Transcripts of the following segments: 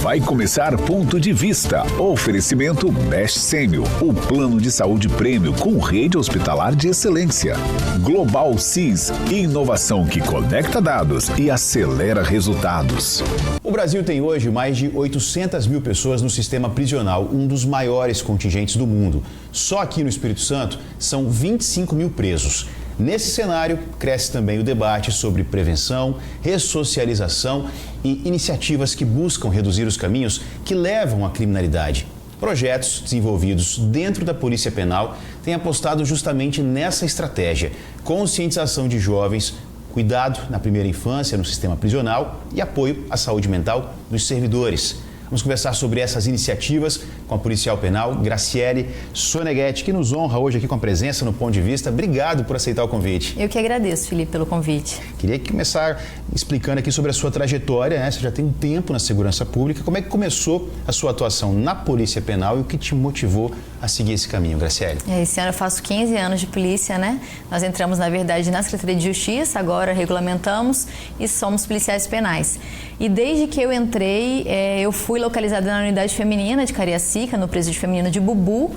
Vai começar Ponto de Vista. Oferecimento Best Sênior, o plano de saúde prêmio com rede hospitalar de excelência. Global CIS, inovação que conecta dados e acelera resultados. O Brasil tem hoje mais de 800 mil pessoas no sistema prisional, um dos maiores contingentes do mundo. Só aqui no Espírito Santo são 25 mil presos. Nesse cenário, cresce também o debate sobre prevenção, ressocialização e iniciativas que buscam reduzir os caminhos que levam à criminalidade. Projetos desenvolvidos dentro da Polícia Penal têm apostado justamente nessa estratégia: conscientização de jovens, cuidado na primeira infância no sistema prisional e apoio à saúde mental dos servidores. Vamos conversar sobre essas iniciativas com a policial penal Graciele Soneghetti, que nos honra hoje aqui com a presença no Ponto de Vista. Obrigado por aceitar o convite. Eu que agradeço, Felipe, pelo convite. Queria começar explicando aqui sobre a sua trajetória, né? Você já tem um tempo na segurança pública. Como é que começou a sua atuação na Polícia Penal e o que te motivou a seguir esse caminho, Graciele? Esse ano eu faço 15 anos de polícia, né? Nós entramos, na verdade, na Secretaria de Justiça, agora regulamentamos e somos policiais penais. E desde que eu entrei, eu fui localizada na unidade feminina de Cariacica, no presídio feminino de Bubu.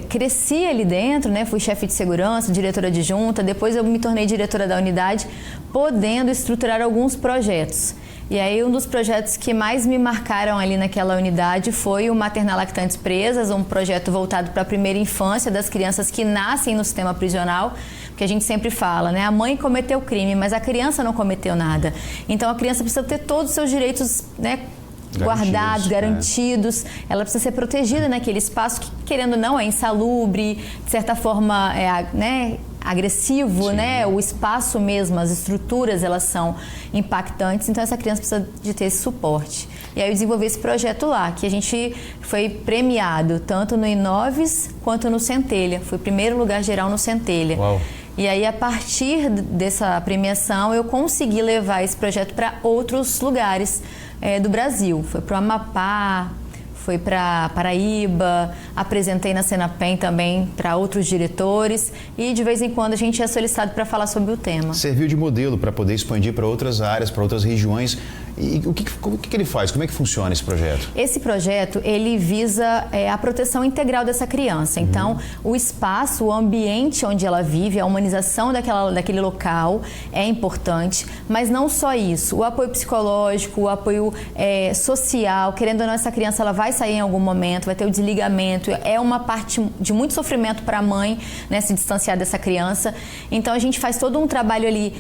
Cresci ali dentro, né? Fui chefe de segurança, diretora adjunta, depois eu me tornei diretora da unidade, podendo estruturar alguns projetos. E aí um dos projetos que mais me marcaram ali naquela unidade foi o Maternal Lactantes Presas, um projeto voltado para a primeira infância das crianças que nascem no sistema prisional, porque a gente sempre fala, né? A mãe cometeu crime, mas a criança não cometeu nada. Então a criança precisa ter todos os seus direitos, né, guardados, garantidos. Ela precisa ser protegida naquele espaço que, querendo ou não, é insalubre, de certa forma, né, agressivo, né? O espaço mesmo, as estruturas, elas são impactantes, então essa criança precisa de ter esse suporte. E aí eu desenvolvi esse projeto lá, que a gente foi premiado tanto no Inoves quanto no Centelha. Foi o primeiro lugar geral no Centelha. Uau. E aí, a partir dessa premiação, eu consegui levar esse projeto para outros lugares do Brasil. Foi para o Amapá, foi para Paraíba, apresentei na Senapen também para outros diretores e de vez em quando a gente é solicitado para falar sobre o tema. Serviu de modelo para poder expandir para outras áreas, para outras regiões. E o que ele faz? Como é que funciona esse projeto? Esse projeto, ele visa a proteção integral dessa criança. Então, o espaço, o ambiente onde ela vive, a humanização daquele local é importante, mas não só isso. O apoio psicológico, o apoio social, querendo ou não, essa criança ela vai sair em algum momento, vai ter o desligamento, é uma parte de muito sofrimento para a mãe, né, se distanciar dessa criança. Então, a gente faz todo um trabalho ali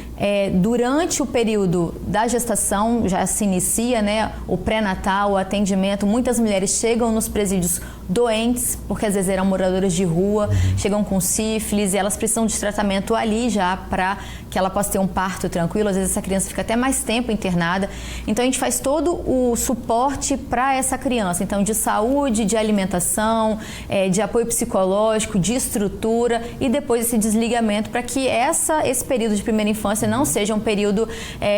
durante o período da gestação, já se inicia, né, o pré-natal, o atendimento. Muitas mulheres chegam nos presídios doentes, porque às vezes eram moradoras de rua, chegam com sífilis e elas precisam de tratamento ali já para que ela possa ter um parto tranquilo. Às vezes essa criança fica até mais tempo internada. Então a gente faz todo o suporte para essa criança. Então de saúde, de alimentação, de apoio psicológico, de estrutura e depois esse desligamento para que esse período de primeira infância não seja um período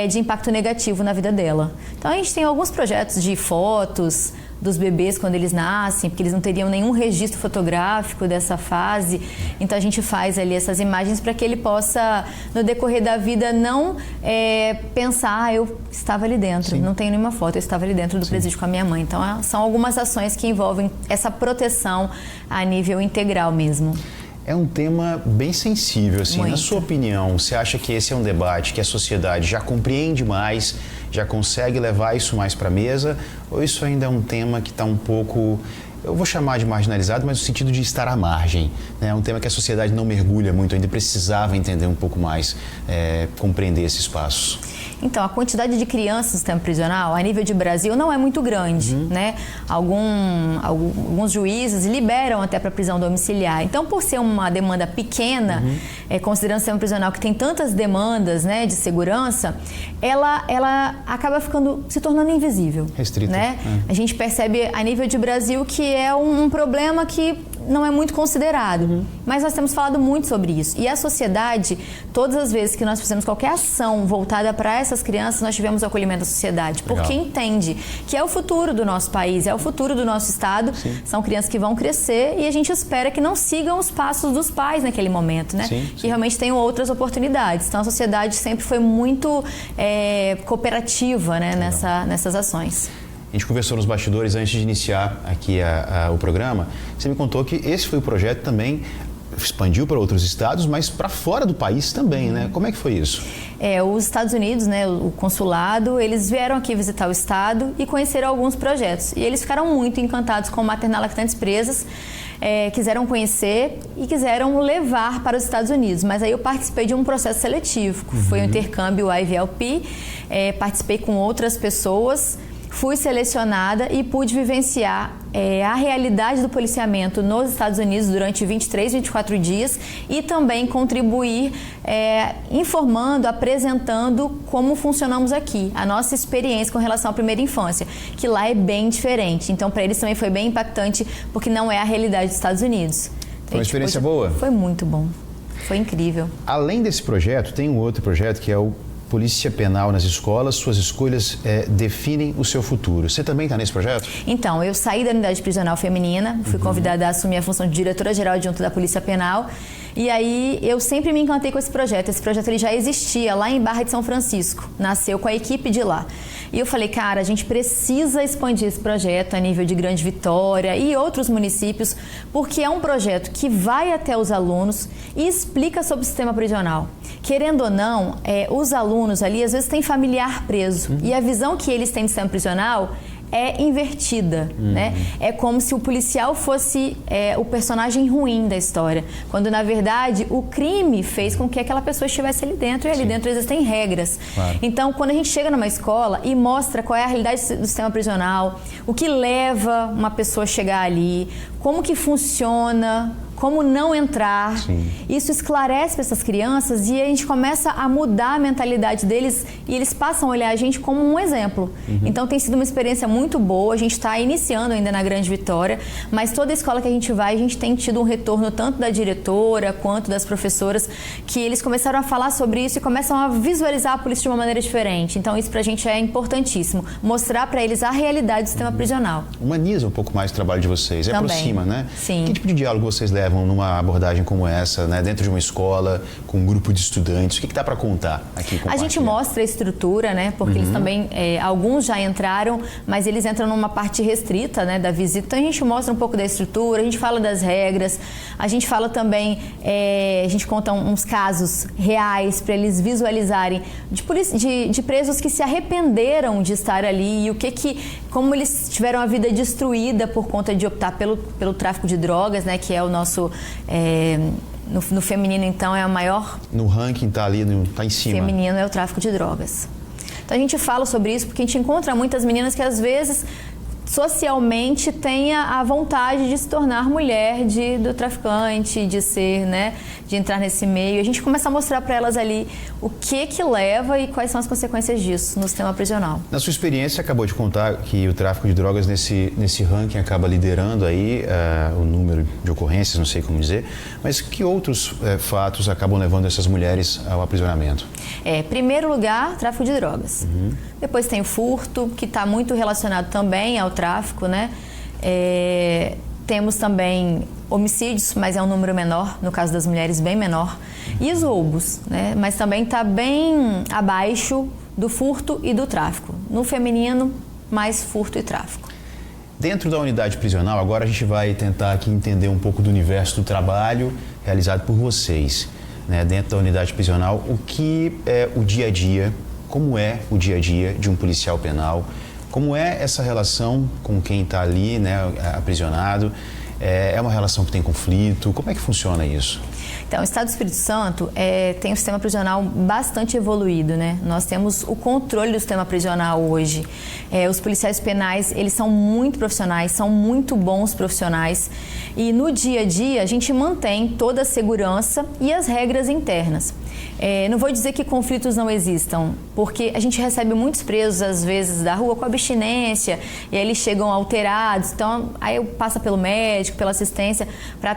de impacto negativo na vida dela. Então a gente tem alguns projetos de fotos dos bebês quando eles nascem, porque eles não teriam nenhum registro fotográfico dessa fase. Então a gente faz ali essas imagens para que ele possa, no decorrer da vida, não pensar, eu estava ali dentro. Sim. Não tenho nenhuma foto, eu estava ali dentro do presídio com a minha mãe. Então são algumas ações que envolvem essa proteção a nível integral mesmo. É um tema bem sensível, assim. Muito. Na sua opinião, você acha que esse é um debate que a sociedade já compreende mais, já consegue levar isso mais para a mesa? Ou isso ainda é um tema que está um pouco, eu vou chamar de marginalizado, mas no sentido de estar à margem, né? É um tema que a sociedade não mergulha muito, ainda precisava entender um pouco mais, compreender esse espaço. Então, a quantidade de crianças no sistema prisional, a nível de Brasil, não é muito grande, né? Alguns juízes liberam até para prisão domiciliar. Então, por ser uma demanda pequena, considerando o sistema prisional que tem tantas demandas, né, de segurança, ela acaba se tornando invisível. Restrita. Né? A gente percebe a nível de Brasil que é um problema que não é muito considerado. Mas nós temos falado muito sobre isso. E a sociedade, todas as vezes que nós fizemos qualquer ação voltada para essas crianças, nós tivemos o acolhimento da sociedade. Legal. Porque entende que é o futuro do nosso país, é o futuro do nosso estado. Sim. São crianças que vão crescer e a gente espera que não sigam os passos dos pais naquele momento, né? Sim. Que realmente tenham outras oportunidades. Então a sociedade sempre foi muito cooperativa, né, nessas ações. gente conversou nos bastidores antes de iniciar aqui o programa. Você me contou que esse foi o projeto também, expandiu para outros estados, mas para fora do país também, né? Como é que foi isso? Os Estados Unidos, né, o consulado, eles vieram aqui visitar o estado e conheceram alguns projetos. E eles ficaram muito encantados com maternal lactantes presas, quiseram conhecer e quiseram levar para os Estados Unidos. Mas aí eu participei de um processo seletivo, que foi o intercâmbio IVLP, participei com outras pessoas, fui selecionada e pude vivenciar a realidade do policiamento nos Estados Unidos durante 23, 24 dias e também contribuir informando, apresentando como funcionamos aqui, a nossa experiência com relação à primeira infância, que lá é bem diferente. Então, para eles também foi bem impactante, porque não é a realidade dos Estados Unidos. Foi uma experiência boa? Foi muito bom. Foi incrível. Além desse projeto, tem um outro projeto que é o Polícia Penal nas Escolas, suas escolhas definem o seu futuro. Você também está nesse projeto? Então, eu saí da unidade prisional feminina, fui convidada a assumir a função de diretora-geral adjunta da Polícia Penal. E aí, eu sempre me encantei com esse projeto. Esse projeto ele já existia lá em Barra de São Francisco. Nasceu com a equipe de lá. E eu falei, cara, a gente precisa expandir esse projeto a nível de Grande Vitória e outros municípios, porque é um projeto que vai até os alunos e explica sobre o sistema prisional. Querendo ou não, os alunos ali, às vezes, têm familiar preso. E a visão que eles têm do sistema prisional é invertida, né? É como se o policial fosse o personagem ruim da história, quando na verdade o crime fez com que aquela pessoa estivesse ali dentro e ali dentro existem regras. Claro. Então, quando a gente chega numa escola e mostra qual é a realidade do sistema prisional, o que leva uma pessoa a chegar ali, como que funciona, como não entrar. Sim. Isso esclarece para essas crianças e a gente começa a mudar a mentalidade deles e eles passam a olhar a gente como um exemplo. Então tem sido uma experiência muito boa, a gente está iniciando ainda na Grande Vitória, mas toda escola que a gente vai, a gente tem tido um retorno tanto da diretora quanto das professoras, que eles começaram a falar sobre isso e começam a visualizar a polícia de uma maneira diferente. Então isso pra gente é importantíssimo, mostrar para eles a realidade do sistema prisional. Humaniza um pouco mais o trabalho de vocês, Também. aproxima, né? Sim. Que tipo de diálogo vocês levam numa abordagem como essa, né? Dentro de uma escola, com um grupo de estudantes? O que dá para contar aqui? A gente mostra a estrutura, né? Porque eles também, alguns já entraram, mas eles entram numa parte restrita, né, da visita. Então a gente mostra um pouco da estrutura, a gente fala das regras, a gente fala também, a gente conta uns casos reais para eles visualizarem de presos que se arrependeram de estar ali e como eles tiveram a vida destruída por conta de optar pelo tráfico de drogas, né, que é o nosso no feminino, então, é a maior... No ranking tá ali, tá em cima. Feminino é o tráfico de drogas. Então, a gente fala sobre isso porque a gente encontra muitas meninas que, às vezes, socialmente têm a vontade de se tornar mulher do traficante, de ser, né, de entrar nesse meio. A gente começa a mostrar para elas ali o que leva e quais são as consequências disso no sistema prisional. Na sua experiência, acabou de contar que o tráfico de drogas nesse ranking acaba liderando aí o número de ocorrências, não sei como dizer, mas que outros fatos acabam levando essas mulheres ao aprisionamento? Primeiro lugar, tráfico de drogas. Depois tem o furto, que está muito relacionado também ao tráfico, né? Temos também homicídios, mas é um número menor, no caso das mulheres, bem menor. E os roubos, né? Mas também está bem abaixo do furto e do tráfico. No feminino, mais furto e tráfico. Dentro da unidade prisional, agora a gente vai tentar aqui entender um pouco do universo do trabalho realizado por vocês, né? Dentro da unidade prisional, o que é o dia a dia, como é o dia a dia de um policial penal, como é essa relação com quem está ali, né, aprisionado, é uma relação que tem conflito, como é que funciona isso? Então, o Estado do Espírito Santo tem um sistema prisional bastante evoluído, né? Nós temos o controle do sistema prisional hoje. Os policiais penais, eles são muito profissionais, são muito bons profissionais. E no dia a dia, a gente mantém toda a segurança e as regras internas. Não vou dizer que conflitos não existam, porque a gente recebe muitos presos, às vezes, da rua com abstinência, e aí eles chegam alterados, então aí passa pelo médico, pela assistência,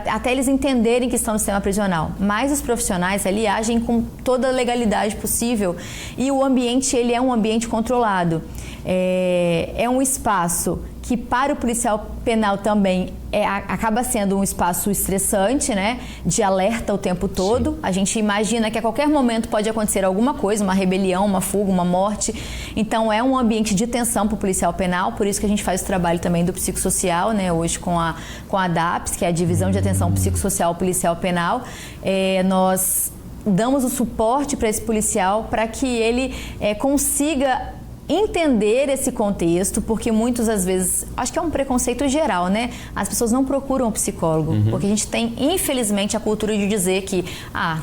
até eles entenderem que estão no sistema prisional. Mas os profissionais ali agem com toda a legalidade possível e o ambiente, ele é um ambiente controlado. É um espaço que para o policial penal também acaba sendo um espaço estressante, né? De alerta o tempo todo. Sim. A gente imagina que a qualquer momento pode acontecer alguma coisa, uma rebelião, uma fuga, uma morte. Então é um ambiente de tensão para o policial penal, por isso que a gente faz o trabalho também do psicossocial, né? Hoje com a DAPS, que é a Divisão de Atenção Psicossocial Policial Penal. Nós damos o suporte para esse policial para que ele consiga entender esse contexto, porque muitas às vezes, acho que é um preconceito geral, né? As pessoas não procuram um psicólogo, porque a gente tem, infelizmente, a cultura de dizer que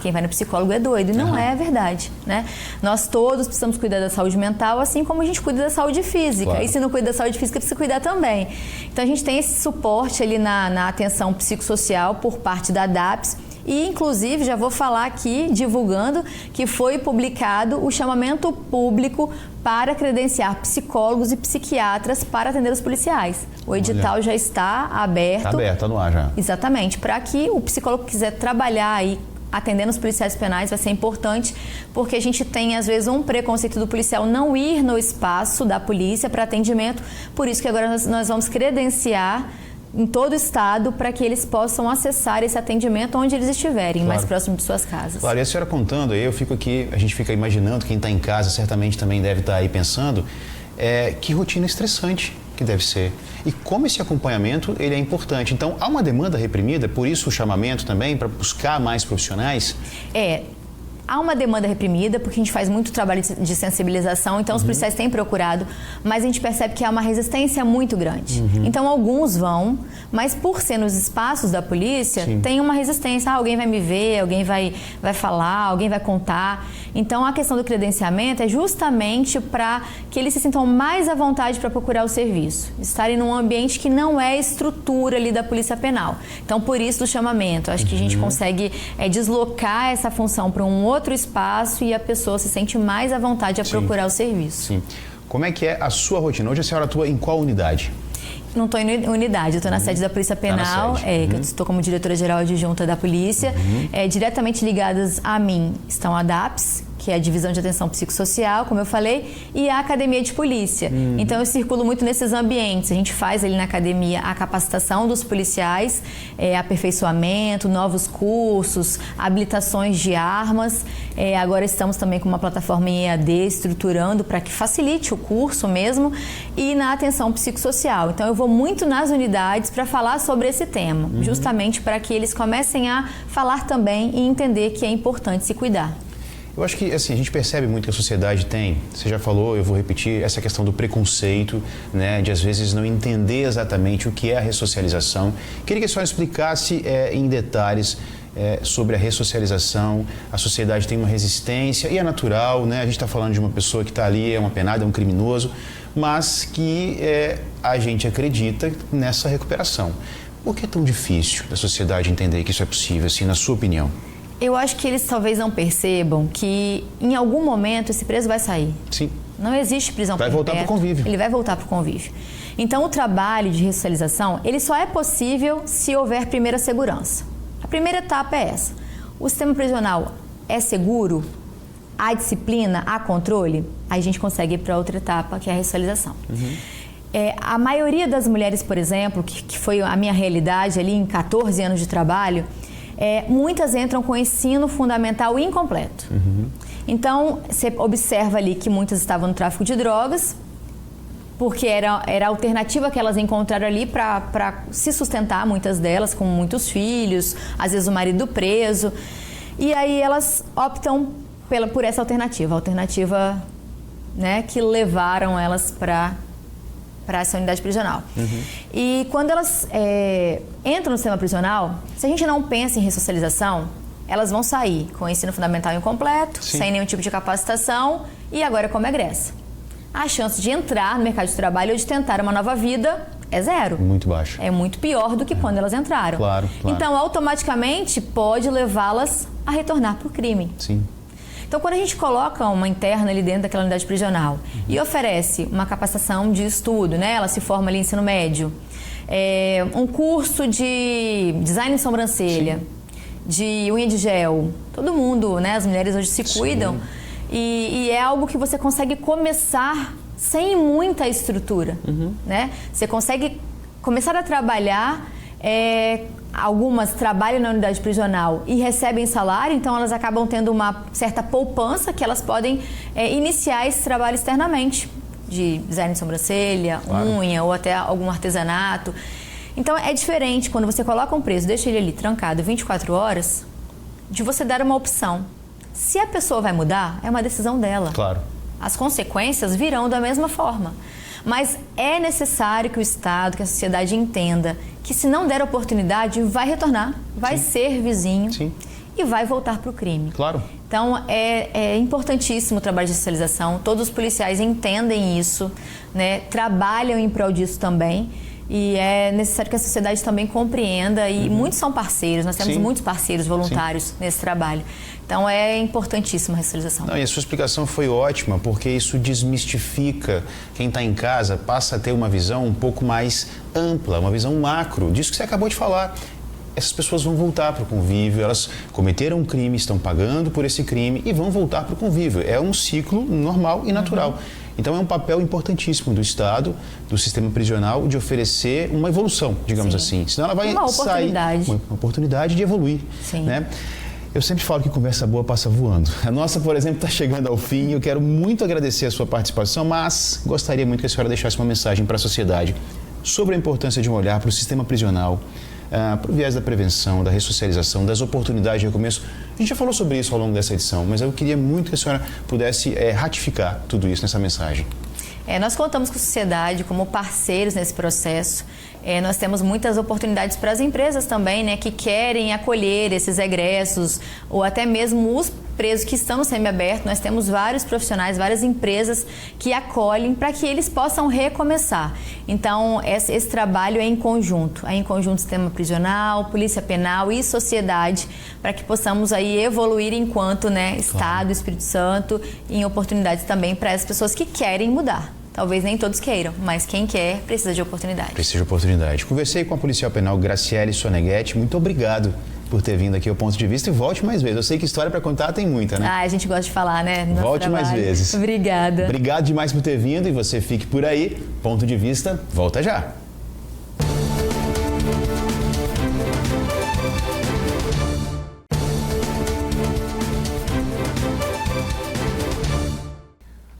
quem vai no psicólogo é doido, e não é verdade, né? Nós todos precisamos cuidar da saúde mental, assim como a gente cuida da saúde física, claro. E se não cuida da saúde física, precisa cuidar também. Então a gente tem esse suporte ali na atenção psicossocial por parte da DAPS. E, inclusive, já vou falar aqui, divulgando, que foi publicado o chamamento público para credenciar psicólogos e psiquiatras para atender os policiais. O edital já está aberto. Está aberto, está no ar já. Exatamente, para que o psicólogo que quiser trabalhar aí atendendo os policiais penais vai ser importante, porque a gente tem, às vezes, um preconceito do policial não ir no espaço da polícia para atendimento, por isso que agora nós vamos credenciar em todo o estado para que eles possam acessar esse atendimento onde eles estiverem, claro. Mais próximo de suas casas. Claro, e a senhora contando aí, eu fico aqui, a gente fica imaginando, quem está em casa certamente também deve estar aí pensando, que rotina estressante que deve ser. E como esse acompanhamento ele é importante. Então, há uma demanda reprimida, por isso o chamamento também, para buscar mais profissionais? Há uma demanda reprimida, porque a gente faz muito trabalho de sensibilização, então os policiais têm procurado, mas a gente percebe que há uma resistência muito grande. Então alguns vão, mas por ser nos espaços da polícia, tem uma resistência. Alguém vai me ver, alguém vai falar, alguém vai contar. Então a questão do credenciamento é justamente para que eles se sintam mais à vontade para procurar o serviço. Estarem num ambiente que não é estrutura ali da Polícia Penal. Então por isso do chamamento. Acho que a gente consegue deslocar essa função para um outro espaço e a pessoa se sente mais à vontade a procurar o serviço. Sim. Como é que é a sua rotina? Hoje a senhora atua em qual unidade? Não estou em unidade, eu estou na sede da Polícia Penal, que eu estou como diretora-geral adjunta da polícia. Diretamente ligadas a mim estão a DAPS, que é a Divisão de Atenção Psicossocial, como eu falei, e a Academia de Polícia. Então eu circulo muito nesses ambientes. A gente faz ali na academia a capacitação dos policiais, aperfeiçoamento, novos cursos, habilitações de armas. Agora estamos também com uma plataforma em EAD estruturando para que facilite o curso mesmo, e na atenção psicossocial. Então eu vou muito nas unidades para falar sobre esse tema, justamente para que eles comecem a falar também e entender que é importante se cuidar. Eu acho que assim, a gente percebe muito que a sociedade tem, você já falou, eu vou repetir, essa questão do preconceito, né, de às vezes não entender exatamente o que é a ressocialização. Queria que a senhora explicasse em detalhes sobre a ressocialização. A sociedade tem uma resistência e é natural, né? A gente está falando de uma pessoa que está ali, é uma penada, é um criminoso, mas que a gente acredita nessa recuperação. Por que é tão difícil da sociedade entender que isso é possível, assim, na sua opinião? Eu acho que eles talvez não percebam que em algum momento esse preso vai sair. Sim. Não existe prisão perpétua. Vai voltar para o convívio. Ele vai voltar para o convívio. Então o trabalho de ressocialização, ele só é possível se houver primeira segurança. A primeira etapa é essa. O sistema prisional é seguro? Há disciplina? Há controle? Aí a gente consegue ir para outra etapa, que é a ressocialização. A maioria das mulheres, por exemplo, que foi a minha realidade ali em 14 anos de trabalho, muitas entram com ensino fundamental incompleto. Então, você observa ali que muitas estavam no tráfico de drogas, porque era a alternativa que elas encontraram ali para se sustentar, muitas delas com muitos filhos, às vezes o marido preso. E aí elas optam por essa alternativa, a alternativa, né, que levaram elas para essa unidade prisional. E quando elas entram no sistema prisional, se a gente não pensa em ressocialização, elas vão sair com ensino fundamental incompleto, sem nenhum tipo de capacitação, e agora como egressa. A chance de entrar no mercado de trabalho ou de tentar uma nova vida é zero. Muito baixo. É muito pior do que quando elas entraram. Claro. Então, automaticamente, pode levá-las a retornar para o crime. Sim. Então, quando a gente coloca uma interna ali dentro daquela unidade prisional e oferece uma capacitação de estudo, né? Ela se forma ali em ensino médio, um curso de design de sobrancelha, de unha de gel, todo mundo, né? As mulheres hoje se cuidam e é algo que você consegue começar sem muita estrutura, né? Você consegue começar a trabalhar, algumas trabalham na unidade prisional e recebem salário, então elas acabam tendo uma certa poupança que elas podem iniciar esse trabalho externamente, de design de sobrancelha, unha ou até algum artesanato. Então é diferente quando você coloca um preso, deixa ele ali trancado 24 horas, de você dar uma opção. Se a pessoa vai mudar, é uma decisão dela. Claro. As consequências virão da mesma forma. Mas é necessário que o Estado, que a sociedade entenda que se não der oportunidade, vai retornar, vai ser vizinho e vai voltar para o crime. Claro. Então, é importantíssimo o trabalho de socialização. Todos os policiais entendem isso, né? Trabalham em prol disso também. E é necessário que a sociedade também compreenda, e muitos são parceiros, nós temos muitos parceiros voluntários nesse trabalho. Então é importantíssima a socialização. Não, e a sua explicação foi ótima, porque isso desmistifica quem está em casa, passa a ter uma visão um pouco mais ampla, uma visão macro, disso que você acabou de falar. Essas pessoas vão voltar para o convívio, elas cometeram um crime, estão pagando por esse crime e vão voltar para o convívio. É um ciclo normal e natural. Então é um papel importantíssimo do Estado, do sistema prisional, de oferecer uma evolução, digamos assim. Senão ela vai sair... Uma oportunidade de evoluir. Né? Eu sempre falo que conversa boa passa voando. A nossa, por exemplo, está chegando ao fim. Eu quero muito agradecer a sua participação, mas gostaria muito que a senhora deixasse uma mensagem para a sociedade sobre a importância de um olhar para o sistema prisional, para o viés da prevenção, da ressocialização, das oportunidades de recomeço. A gente já falou sobre isso ao longo dessa edição, mas eu queria muito que a senhora pudesse ratificar tudo isso nessa mensagem. Nós contamos com a sociedade como parceiros nesse processo. Nós temos muitas oportunidades para as empresas também, né, que querem acolher esses egressos ou até mesmo os presos que estão no semiaberto. Nós temos vários profissionais, várias empresas que acolhem para que eles possam recomeçar. Então, esse trabalho é em conjunto sistema prisional, polícia penal e sociedade, para que possamos aí evoluir enquanto, né, Estado, Espírito Santo, em oportunidades também para as pessoas que querem mudar. Talvez nem todos queiram, mas quem quer precisa de oportunidade. Precisa de oportunidade. Conversei com a policial penal Graciele Soneghetti. Muito obrigado por ter vindo aqui ao Ponto de Vista, e volte mais vezes. Eu sei que história para contar tem muita, né? A gente gosta de falar, né? Volte mais vezes. Obrigada. Obrigado demais por ter vindo, e você fique por aí. Ponto de Vista, volta já.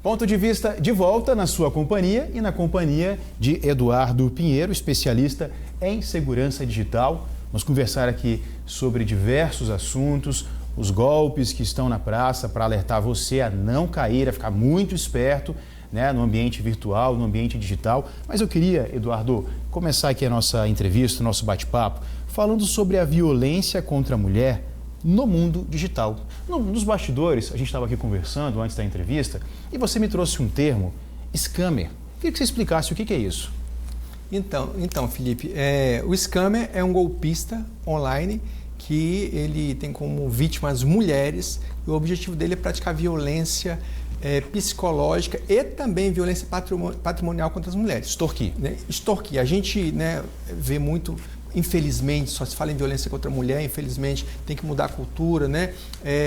Ponto de Vista de volta na sua companhia e na companhia de Eduardo Pinheiro, especialista em segurança digital. Vamos conversar aqui sobre diversos assuntos, os golpes que estão na praça, para alertar você a não cair, a ficar muito esperto, né, no ambiente virtual, no ambiente digital. Mas eu queria, Eduardo, começar aqui a nossa entrevista, o nosso bate-papo, falando sobre a violência contra a mulher no mundo digital. Nos bastidores, a gente estava aqui conversando antes da entrevista e você me trouxe um termo, scammer. Queria que você explicasse o que é isso. Então, Felipe, o scammer é um golpista online que ele tem como vítimas mulheres, e o objetivo dele é praticar violência psicológica e também violência patrimonial contra as mulheres. Extorquir. Né? Extorquir. A gente, né, vê muito... Infelizmente, só se fala em violência contra a mulher, infelizmente tem que mudar a cultura, né?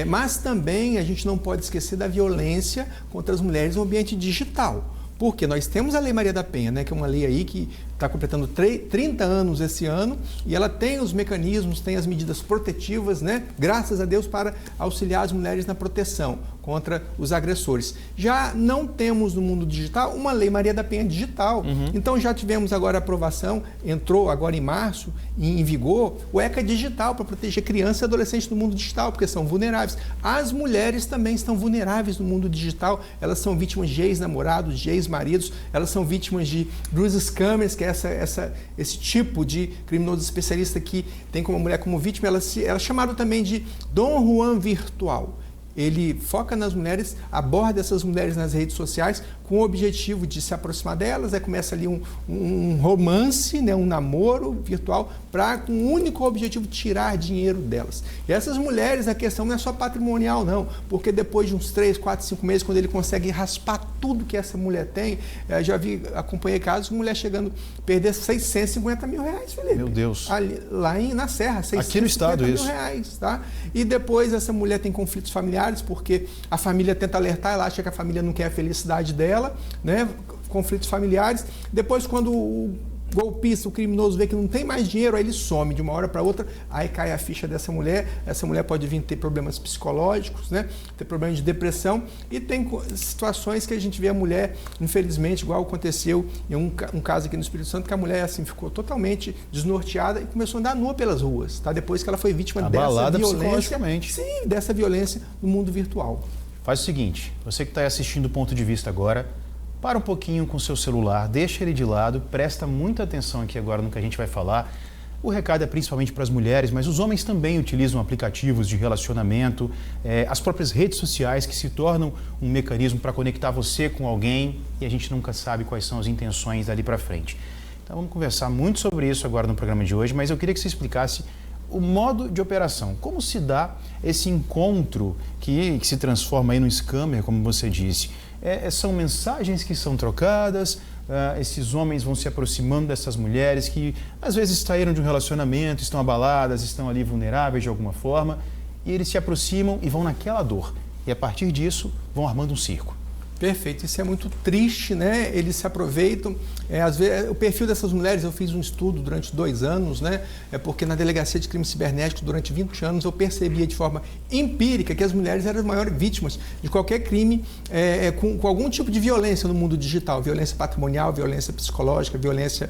Mas também a gente não pode esquecer da violência contra as mulheres no ambiente digital. Porque nós temos a Lei Maria da Penha, né, que é uma lei aí que está completando 30 anos esse ano, e ela tem os mecanismos, tem as medidas protetivas, né, graças a Deus, para auxiliar as mulheres na proteção contra os agressores. Já não temos no mundo digital uma Lei Maria da Penha digital. Então já tivemos agora a aprovação, entrou agora em março em vigor, o ECA digital, para proteger crianças e adolescentes no mundo digital, porque são vulneráveis. As mulheres também estão vulneráveis no mundo digital, elas são vítimas de ex-namorados, de ex-maridos, elas são vítimas dos scammers, que é esse tipo de criminoso especialista que tem como mulher como vítima. Ela é chamada também de Dom Juan virtual. Ele foca nas mulheres, aborda essas mulheres nas redes sociais com o objetivo de se aproximar delas, começa ali um romance, né, um namoro virtual, com o único objetivo de tirar dinheiro delas. E essas mulheres, a questão não é só patrimonial, não, porque depois de uns 3, 4, 5 meses, quando ele consegue raspar tudo que essa mulher tem, acompanhei casos de mulher chegando a perder 650 mil reais, Felipe. Meu Deus. Lá na Serra, 650 aqui no estado, mil isso. reais, tá? E depois essa mulher tem conflitos familiares, familiares, porque a família tenta alertar, ela acha que a família não quer a felicidade dela, né? Conflitos familiares. Depois, quando o golpista, o criminoso vê que não tem mais dinheiro, aí ele some de uma hora para outra, aí cai a ficha dessa mulher. Essa mulher pode vir ter problemas psicológicos, né? Ter problemas de depressão, e tem situações que a gente vê a mulher, infelizmente, igual aconteceu em um caso aqui no Espírito Santo, que a mulher assim ficou totalmente desnorteada e começou a andar nua pelas ruas, tá? Depois que ela foi vítima dessa violência, sim, dessa violência no mundo virtual. Faz o seguinte, você que está assistindo o Ponto de Vista agora, para um pouquinho com o seu celular, deixa ele de lado, presta muita atenção aqui agora no que a gente vai falar. O recado é principalmente para as mulheres, mas os homens também utilizam aplicativos de relacionamento, as próprias redes sociais, que se tornam um mecanismo para conectar você com alguém, e a gente nunca sabe quais são as intenções dali para frente. Então vamos conversar muito sobre isso agora no programa de hoje, mas eu queria que você explicasse o modo de operação. Como se dá esse encontro que se transforma aí no scammer, como você disse? São mensagens que são trocadas, esses homens vão se aproximando dessas mulheres que às vezes saíram de um relacionamento, estão abaladas, estão ali vulneráveis de alguma forma, e eles se aproximam e vão naquela dor. E a partir disso vão armando um circo. Perfeito, isso é muito triste, né? Eles se aproveitam. Às vezes, o perfil dessas mulheres, eu fiz um estudo durante 2 anos, né? Porque na Delegacia de Crimes Cibernéticos, durante 20 anos, eu percebia de forma empírica que as mulheres eram as maiores vítimas de qualquer crime com algum tipo de violência no mundo digital. Violência patrimonial, violência psicológica, violência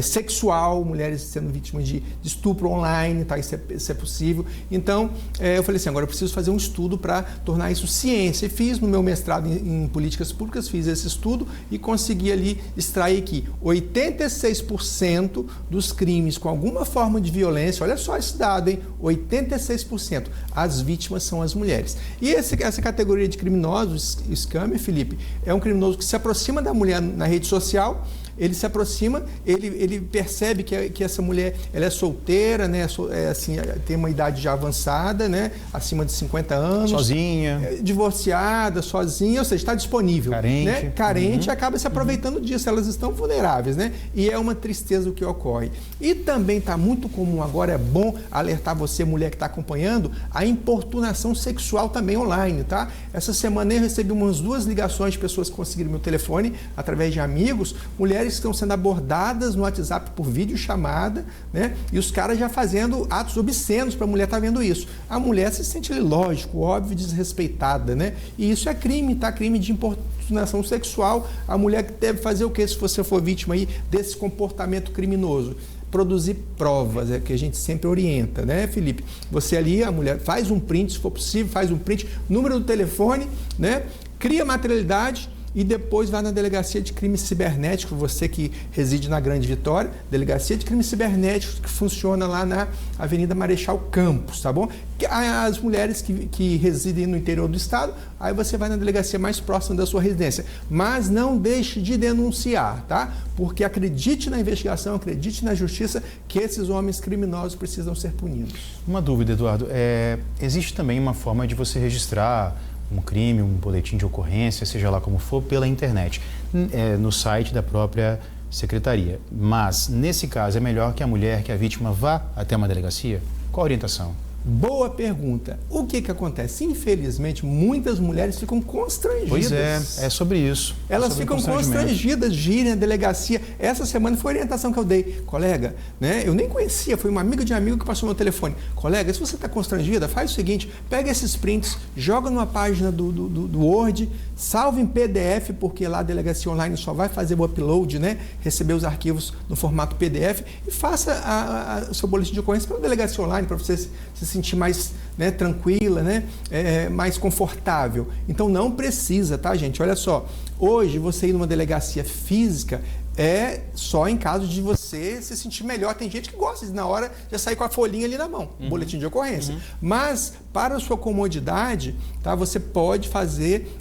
sexual, mulheres sendo vítimas de estupro online, tá? Isso é possível. Então, eu falei assim, agora eu preciso fazer um estudo para tornar isso ciência. E fiz no meu mestrado em políticas públicas, fiz esse estudo e consegui ali extrair que 86% dos crimes com alguma forma de violência, olha só esse dado, hein? 86%, as vítimas são as mulheres. E essa categoria de criminosos, scammer, Felipe, é um criminoso que se aproxima da mulher na rede social. Ele se aproxima, ele percebe que essa mulher ela é solteira, né? Assim, tem uma idade já avançada, né? Acima de 50 anos. Sozinha. Divorciada, sozinha, ou seja, está disponível. Carente. Né? Carente, acaba se aproveitando disso, elas estão vulneráveis, né? E é uma tristeza o que ocorre. E também está muito comum, agora é bom alertar você, mulher que está acompanhando, a importunação sexual também online, tá? Essa semana eu recebi umas 2 ligações de pessoas que conseguiram meu telefone através de amigos, mulheres que estão sendo abordadas no WhatsApp por videochamada, né? E os caras já fazendo atos obscenos para a mulher estar vendo isso. A mulher se sente, lógico, óbvio, desrespeitada, né? E isso é crime, tá? Crime de importunação sexual. A mulher deve fazer o quê se você for vítima aí desse comportamento criminoso? Produzir provas, é que a gente sempre orienta, né, Felipe? Você ali, a mulher faz um print, se for possível, faz um print, número do telefone, né? Cria materialidade e depois vai na Delegacia de Crimes Cibernéticos, você que reside na Grande Vitória, Delegacia de Crimes Cibernéticos, que funciona lá na Avenida Marechal Campos, tá bom? As mulheres que residem no interior do estado, aí você vai na delegacia mais próxima da sua residência. Mas não deixe de denunciar, tá? Porque acredite na investigação, acredite na justiça, que esses homens criminosos precisam ser punidos. Uma dúvida, Eduardo. Existe também uma forma de você registrar um crime, um boletim de ocorrência, seja lá como for, pela internet, no site da própria secretaria. Mas, nesse caso, é melhor que a mulher, que a vítima, vá até uma delegacia? Qual a orientação? Boa pergunta. O que acontece? Infelizmente, muitas mulheres ficam constrangidas. Pois é sobre isso. Elas ficam constrangidas de irem à delegacia. Essa semana foi a orientação que eu dei. Colega, né? Eu nem conhecia, foi uma amiga de um amigo que passou meu telefone. Colega, se você está constrangida, faz o seguinte, pega esses prints, joga numa página do Word, salva em PDF, porque lá a delegacia online só vai fazer o upload, né? Receber os arquivos no formato PDF e faça o seu boletim de ocorrência pela delegacia online, para você se sentir mais, né, tranquila, né, mais confortável. Então não precisa, tá, gente? Olha só, hoje você ir numa delegacia física é só em caso de você se sentir melhor. Tem gente que gosta de, na hora, já sair com a folhinha ali na mão, boletim de ocorrência. Mas, para a sua comodidade, tá, você pode fazer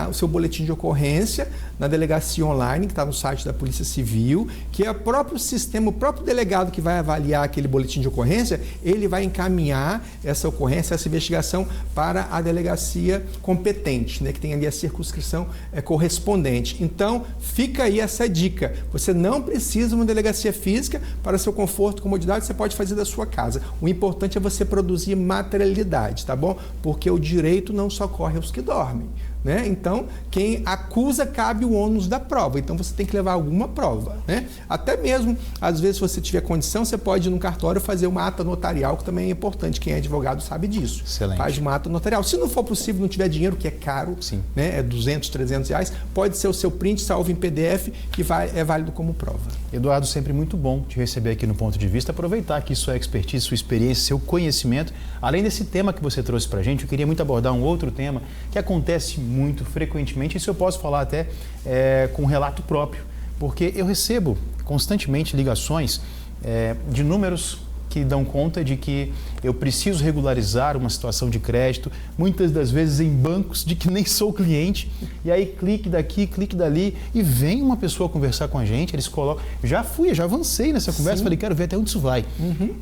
o seu boletim de ocorrência na delegacia online, que está no site da Polícia Civil, que é o próprio sistema, o próprio delegado que vai avaliar aquele boletim de ocorrência, ele vai encaminhar essa ocorrência, essa investigação para a delegacia competente, né, que tem ali a circunscrição correspondente. Então, fica aí essa dica. Você não precisa de uma delegacia física para seu conforto e comodidade, você pode fazer da sua casa. O importante é você produzir materialidade, tá bom? Porque o direito não socorre aos que dormem. Né? Então, quem acusa, cabe o ônus da prova. Então, você tem que levar alguma prova. Né? Até mesmo, às vezes, se você tiver condição, você pode ir no cartório fazer uma ata notarial, que também é importante. Quem é advogado sabe disso. Excelente. Faz uma ata notarial. Se não for possível, não tiver dinheiro, que é caro, né? É 200, 300 reais, pode ser o seu print, salvo em PDF, que é válido como prova. Eduardo, sempre muito bom te receber aqui no Ponto de Vista. Aproveitar aqui sua expertise, sua experiência, seu conhecimento. Além desse tema que você trouxe para a gente, eu queria muito abordar um outro tema que acontece muito frequentemente, isso eu posso falar até com relato próprio, porque eu recebo constantemente ligações de números que dão conta de que eu preciso regularizar uma situação de crédito, muitas das vezes em bancos de que nem sou cliente, e aí clique daqui, clique dali, e vem uma pessoa conversar com a gente, eles colocam, já avancei nessa conversa, falei, quero ver até onde isso vai.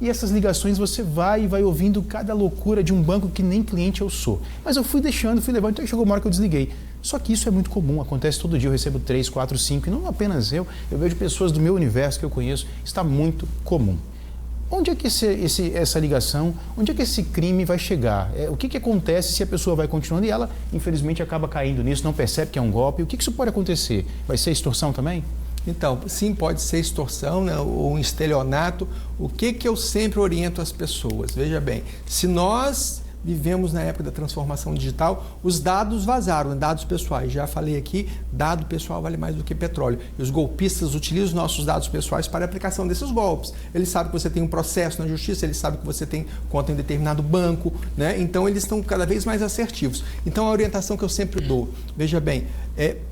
E essas ligações você vai ouvindo cada loucura de um banco que nem cliente eu sou. Mas eu fui deixando, fui levando, então chegou uma hora que eu desliguei. Só que isso é muito comum, acontece todo dia, eu recebo 3, 4, 5, e não apenas eu vejo pessoas do meu universo que eu conheço, está muito comum. Onde é que essa ligação, onde é que esse crime vai chegar? O que acontece se a pessoa vai continuando e ela, infelizmente, acaba caindo nisso, não percebe que é um golpe? O que isso pode acontecer? Vai ser extorsão também? Então, sim, pode ser extorsão, né, ou um estelionato. O que eu sempre oriento as pessoas? Veja bem, se nós vivemos na época da transformação digital, os dados vazaram, dados pessoais. Já falei aqui, dado pessoal vale mais do que petróleo. E os golpistas utilizam os nossos dados pessoais para a aplicação desses golpes. Eles sabem que você tem um processo na justiça, eles sabem que você tem conta em determinado banco, né? Então eles estão cada vez mais assertivos. Então a orientação que eu sempre dou, veja bem,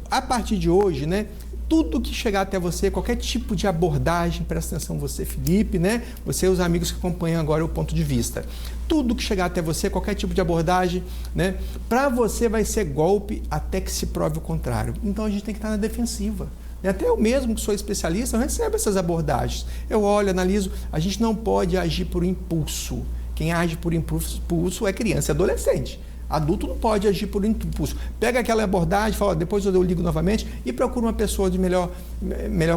a partir de hoje, né? Tudo que chegar até você, qualquer tipo de abordagem, presta atenção você, Felipe, né? Você e os amigos que acompanham agora o Ponto de Vista. Tudo que chegar até você, qualquer tipo de abordagem, né? Para você vai ser golpe até que se prove o contrário. Então a gente tem que estar na defensiva. Até eu mesmo, que sou especialista, eu recebo essas abordagens. Eu olho, analiso. A gente não pode agir por impulso. Quem age por impulso é criança e adolescente. Adulto não pode agir por impulso. Pega aquela abordagem, fala, depois eu ligo novamente e procura uma pessoa de melhor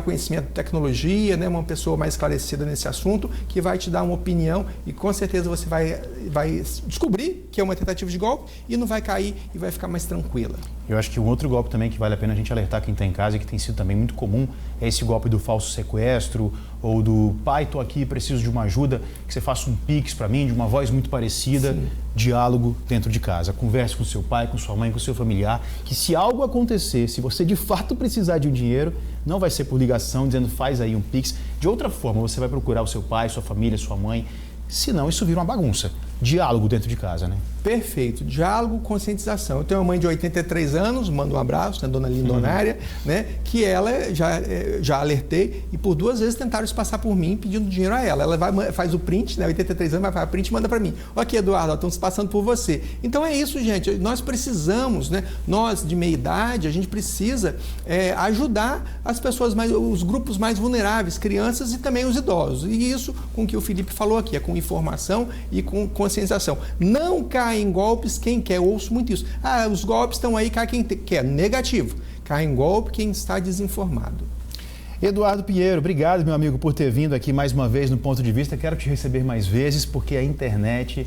conhecimento de tecnologia, né? Uma pessoa mais esclarecida nesse assunto, que vai te dar uma opinião e com certeza você vai descobrir que é uma tentativa de golpe e não vai cair e vai ficar mais tranquila. Eu acho que um outro golpe também que vale a pena a gente alertar quem está em casa e que tem sido também muito comum é esse golpe do falso sequestro ou do pai, estou aqui, preciso de uma ajuda, que você faça um pix para mim, de uma voz muito parecida. Sim. Diálogo dentro de casa. Converse com seu pai, com sua mãe, com seu familiar, que se algo acontecer, se você de fato precisar de um dinheiro, não vai ser por ligação dizendo faz aí um pix. De outra forma, você vai procurar o seu pai, sua família, sua mãe. Senão isso vira uma bagunça. Diálogo dentro de casa, né? Perfeito. Diálogo, conscientização. Eu tenho uma mãe de 83 anos, mando um abraço, né, dona Lindonária, né, que ela já alertei e por 2 vezes tentaram se passar por mim pedindo dinheiro a ela. Ela faz o print, né, 83 anos, vai fazer o print e manda para mim. Aqui, Eduardo, estão se passando por você. Então é isso, gente. Nós precisamos, né, nós de meia idade, a gente precisa ajudar as pessoas os grupos mais vulneráveis, crianças e também os idosos. E isso com o que o Felipe falou aqui, é com informação e com conscientização. Não cai em golpes quem quer. Eu ouço muito isso. Os golpes estão aí, cai quem quer. Negativo. Cai em golpe quem está desinformado. Eduardo Pinheiro, obrigado, meu amigo, por ter vindo aqui mais uma vez no Ponto de Vista. Quero te receber mais vezes, porque a internet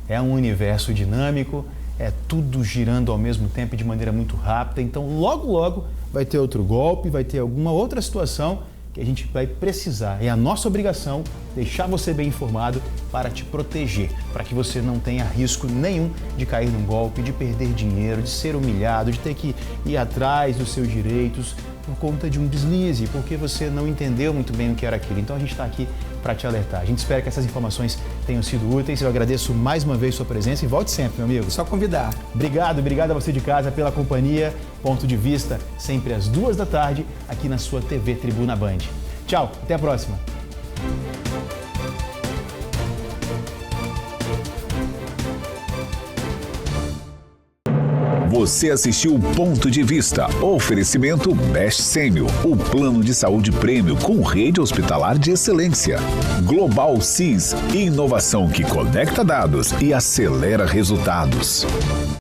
é um universo dinâmico, é tudo girando ao mesmo tempo e de maneira muito rápida. Então, logo, logo vai ter outro golpe, vai ter alguma outra situação que a gente vai precisar. É a nossa obrigação deixar você bem informado para te proteger, para que você não tenha risco nenhum de cair num golpe, de perder dinheiro, de ser humilhado, de ter que ir atrás dos seus direitos por conta de um deslize, porque você não entendeu muito bem o que era aquilo. Então a gente está aqui para te alertar. A gente espera que essas informações tenham sido úteis. Eu agradeço mais uma vez sua presença e volte sempre, meu amigo. Só convidar. Obrigado a você de casa pela companhia. Ponto de Vista, sempre às 2 da tarde, aqui na sua TV Tribuna Band. Tchau, até a próxima. Você assistiu Ponto de Vista. Oferecimento Best Sêmio, o plano de saúde prêmio com rede hospitalar de excelência. Global SIS, inovação que conecta dados e acelera resultados.